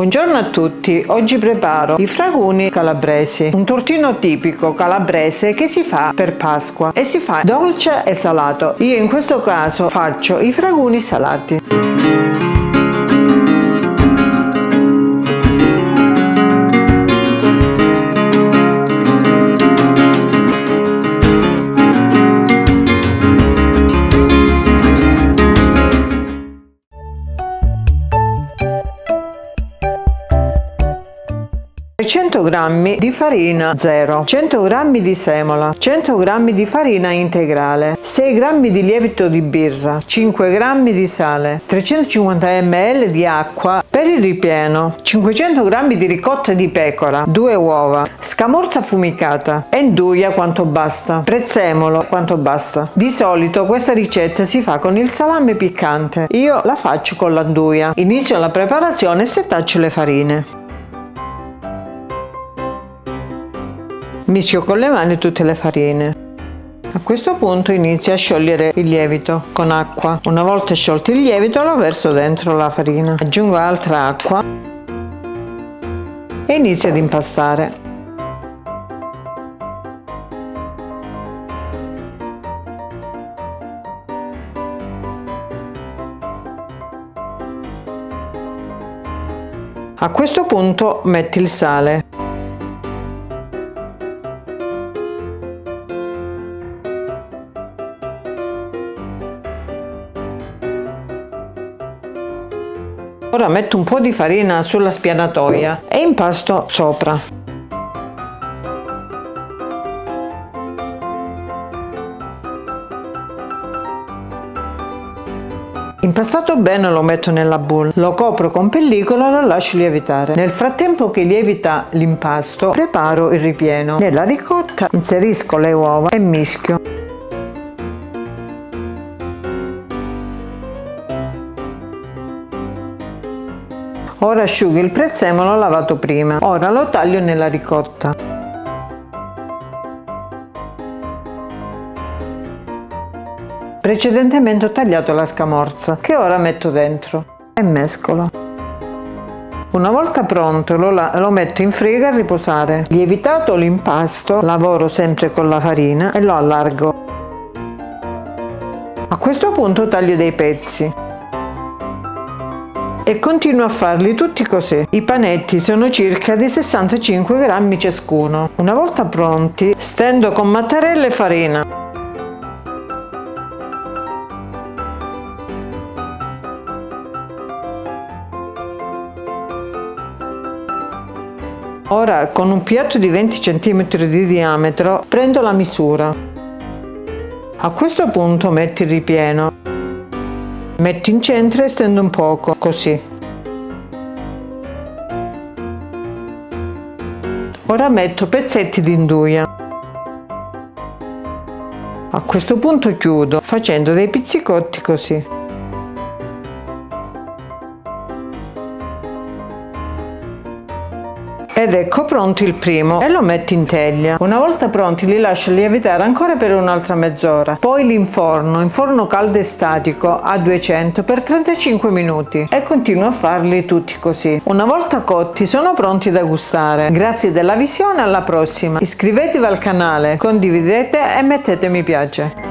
Buongiorno a tutti, oggi preparo i fraguni calabresi, un tortino tipico calabrese che si fa per Pasqua e si fa dolce e salato. Io in questo caso faccio i fraguni salati. Cento g di farina zero, 100 g di semola, 100 g di farina integrale, 6 g di lievito di birra, 5 g di sale, 350 ml di acqua per il ripieno, 500 g di ricotta di pecora, 2 uova, scamorza affumicata, enduia quanto basta, prezzemolo quanto basta. Di solito questa ricetta si fa con il salame piccante, io la faccio con l'anduia. Inizio la preparazione e setaccio le farine. Mischio con le mani tutte le farine. A questo punto inizio a sciogliere il lievito con acqua. Una volta sciolto il lievito lo verso dentro la farina. Aggiungo altra acqua e inizio ad impastare. A questo punto metti il sale. Ora metto un po' di farina sulla spianatoia e impasto sopra. Impastato bene lo metto nella bowl, lo copro con pellicola e lo lascio lievitare. Nel frattempo che lievita l'impasto preparo il ripieno. Nella ricotta inserisco le uova e mischio. Ora asciugo il prezzemolo lavato prima. Ora lo taglio nella ricotta. Precedentemente ho tagliato la scamorza, che ora metto dentro e mescolo. Una volta pronto lo metto in frigo a riposare. Lievitato l'impasto, lavoro sempre con la farina e lo allargo. A questo punto taglio dei pezzi. E continuo a farli tutti così. I panetti sono circa di 65 g ciascuno. Una volta pronti, stendo con mattarella e farina. Ora, con un piatto di 20 cm di diametro, prendo la misura. A questo punto metto il ripieno. Metto in centro e stendo un poco, così. Ora metto pezzetti di induia. A questo punto chiudo, facendo dei pizzicotti così. Ed ecco pronto il primo e lo metto in teglia. Una volta pronti li lascio lievitare ancora per un'altra mezz'ora. Poi li inforno in forno caldo e statico a 200 per 35 minuti e continuo a farli tutti così. Una volta cotti sono pronti da gustare. Grazie della visione, alla prossima. Iscrivetevi al canale, condividete e mettete mi piace.